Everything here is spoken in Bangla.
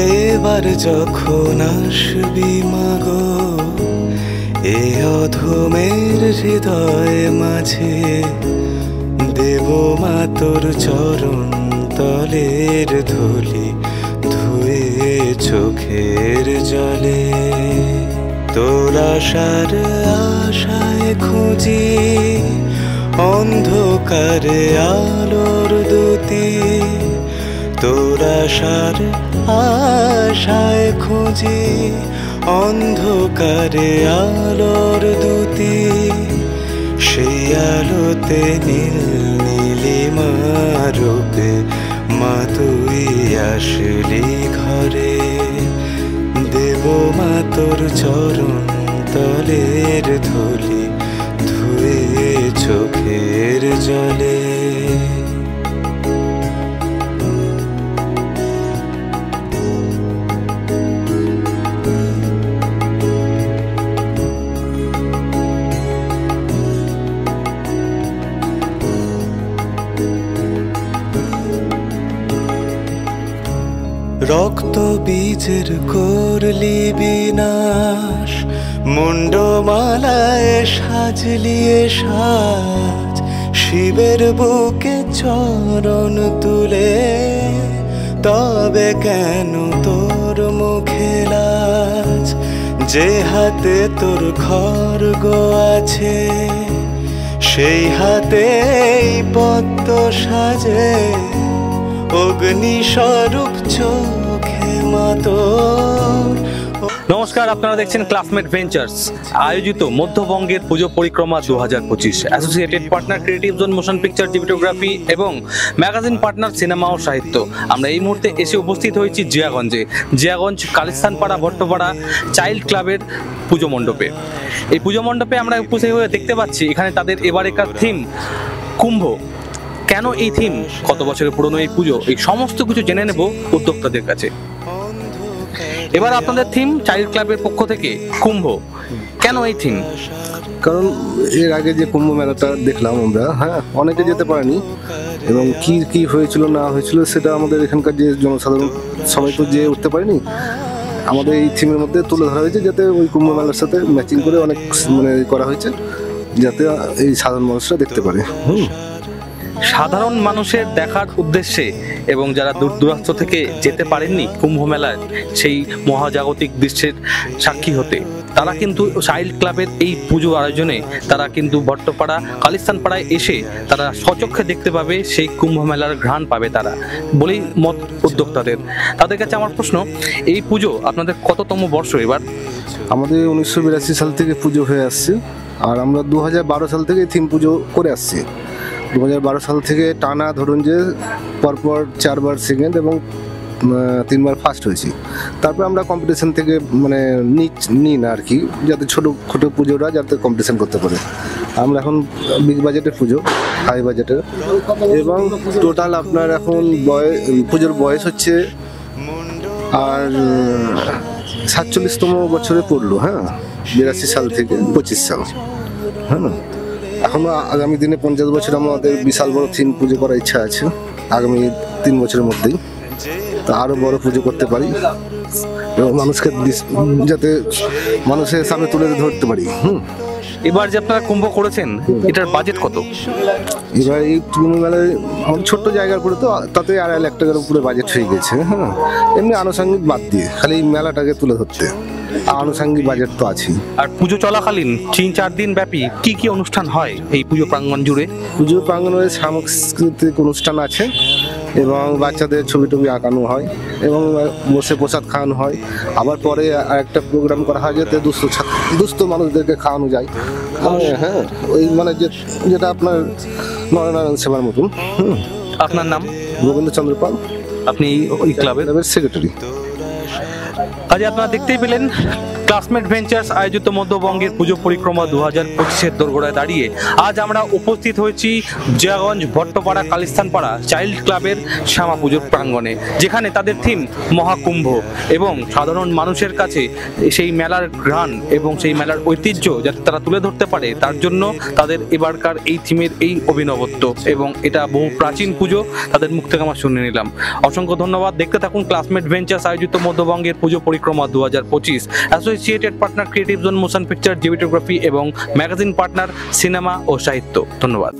এবার যখন আসবি মাগো এ অধমের হৃদয় মাঝে, দেব মা তোর চরণ তলের ধুলি ধুয়ে চোখের জলে। তোর আশার আশায় খুঁজি অন্ধকারে আলোর দুতি, তোর আশার আশায় খুঁজি অন্ধকারে আলোর দুতি। সেই আলোতে নীল নীলিমা রূপে মা তুই আসলি ঘরে, দেব মা তোর চরণ তলের ধুলি ধুয়ে চোখের জলে। রক্ত বীজের করলি বিনাশ, মুন্ডমালায় সাজলি সাজ, শিবের বুকে চরণ তুলে। তবে কেন তোর মুখে লাজ, যে হাতে তোর খড়গ আছে, সেই হাতেই পদ্ম সাজে। অগ্নি স্বরূপ চোখে মা তোর। নমস্কার, আপনারা দেখছেন ক্লাসমেট ভেঞ্চার্স আয়োজিত মধ্যবঙ্গের পুজো পরিক্রমা 2025। Associated partner creative zone motion picture videography এবং ম্যাগাজিন পার্টনার সিনেমা ও সাহিত্য। আমরা এই মুহূর্তে এসে উপস্থিত হয়েছি জিয়াগঞ্জে, জিয়াগঞ্জ কালিস্তানপাড়া ভট্টপাড়া চাইল্ড ক্লাবের পুজো মণ্ডপে। এই পুজো মণ্ডপে আমরা উপস্থিত হয়ে দেখতে পাচ্ছি এখানে তাদের এবারেকার থিম কুম্ভ। কেন এই থিম, কত বছরের পুরনো এই পুজো, এই সমস্ত কিছু জেনে নেব উদ্যোক্তাদের কাছে। এবার আপনাদের থিম চাইল্ড ক্লাবের পক্ষ থেকে কুম্ভ, কেন এই থিম? কারণ এর আগে যে কুম্ভ মেলাটা দেখলাম আমরা, অনেকে যেতে পারেনি এবং কি কি হয়েছিল না হয়েছিল সেটা আমাদের এখানকার যে জনসাধারণ সবাই তো যেয়ে উঠতে পারেনি। আমাদের এই থিমের মধ্যে তুলে ধরা হয়েছে যাতে ওই কুম্ভ মেলার সাথে ম্যাচিং করে অনেক করা হয়েছে, যাতে এই সাধারণ মানুষরা দেখতে পারে। সাধারণ মানুষের দেখার উদ্দেশ্যে এবং যারা দূর দূরান্ত থেকে যেতে পারেননি কুম্ভ মেলায় সেই মহাজাগতিক দৃশ্যের সাক্ষী হতে, তারা কিন্তু চাইল্ড ক্লাবের এই পুজো আয়োজনে তারা কিন্তু ভট্টপাড়া কালিস্তানপাড়ায় এসে তারা স্বচক্ষে দেখতে পাবে, সেই কুম্ভ মেলার ঘ্রাণ পাবে তারা বলেই মত উদ্যোক্তাদের। তাদের কাছে আমার প্রশ্ন, এই পুজো আপনাদের কততম বর্ষ এবার? আমাদের 1982 সাল থেকে পুজো হয়ে আসছে, আর আমরা 2012 সাল থেকে থিম পুজো করে আসছি। 2012 সাল থেকে টানা ধরুন যে পরপর 4 বার সেকেন্ড এবং 3 বার ফার্স্ট হয়েছি। তারপর আমরা কম্পিটিশন থেকে নিই না আর কি, যাতে ছোটো ছোটো পুজোরা যাতে কম্পিটিশন করতে পারে। আমরা এখন বিগ বাজেটের পুজো, হাই বাজেটের, এবং টোটাল আপনার এখন পুজোর বয়স হচ্ছে আর 47তম বছরে পড়লো। 82 সাল থেকে 25 সাল। এখনো আগামী দিনে 50 বছর আমাদের বিশাল বড় থিম পুজো করার ইচ্ছা আছে আগামী 3 বছরের মধ্যেই। তা আরো বড় পুজো করতে পারি এবং মানুষকে যাতে মানুষের সামনে তুলে ধরতে পারি। এবার যে আপনারা কুম্ভ করেছেন, এটার বাজেট কত? এবার এই কুম্ভ মেলায় ছোট্ট জায়গার উপরে তো তাতে 2.5 লাখ টাকার উপরে বাজেট হয়ে গেছে। এমনি আনুষঙ্গিক বাদ দিয়ে খালি এই মেলাটাকে তুলে ধরতে আনুষঙ্গিক বাজেট তো আছে। আর পুজো চলাকালীন 3-4 দিন ব্যাপী কি কি অনুষ্ঠান হয় এই পুজো প্রাঙ্গণ জুড়ে? পুজো প্রাঙ্গণে সাংস্কৃতিক অনুষ্ঠান আছে এবং বাচ্চাদের ছবি টবি আঁকানো হয় এবং বসে প্রসাদ খাওয়ানো হয়। আবার পরে আরেকটা প্রোগ্রাম করা হয় যাতে দুস্থ মানুষদেরকে খাওয়ানো যায়। ওই যেটা আপনার নরনারায়ণ সেবার মতন। আপনার নাম? গোবিন্দচন্দ্র পাল। আপনি ওই ক্লাবের সেক্রেটারি। আজ আপনারা দেখতেই পেলেন ক্লাসমেট ভেঞ্চার্স আয়োজিত মধ্যবঙ্গের পুজো পরিক্রমা 2025-এর দোরগোড়ায় দাঁড়িয়ে আজ আমরা উপস্থিত হয়েছি জিয়াগঞ্জ ভট্টপাড়া কালিস্তানপাড়া চাইল্ড ক্লাবের শ্যামা পুজোর প্রাঙ্গণে, যেখানে তাদের থিম মহাকুম্ভ এবং সাধারণ মানুষের কাছে সেই মেলার ঘ্রাণ এবং সেই মেলার ঐতিহ্য যাতে তারা তুলে ধরতে পারে, তার জন্য তাদের এবারকার এই থিমের এই অভিনবত্ব। এবং এটা বহু প্রাচীন পুজো, তাদের মুখ থেকে আমরা শুনে নিলাম। অসংখ্য ধন্যবাদ। দেখতে থাকুন ক্লাসমেট ভেঞ্চার্স আয়োজিত মধ্যবঙ্গের পুজো পরিক্রমা 2025, associated partner creative zone motion picture জিভিটোগ্রাফি এবং ম্যাগাজিন পার্টনার সিনেমা ও সাহিত্য। ধন্যবাদ।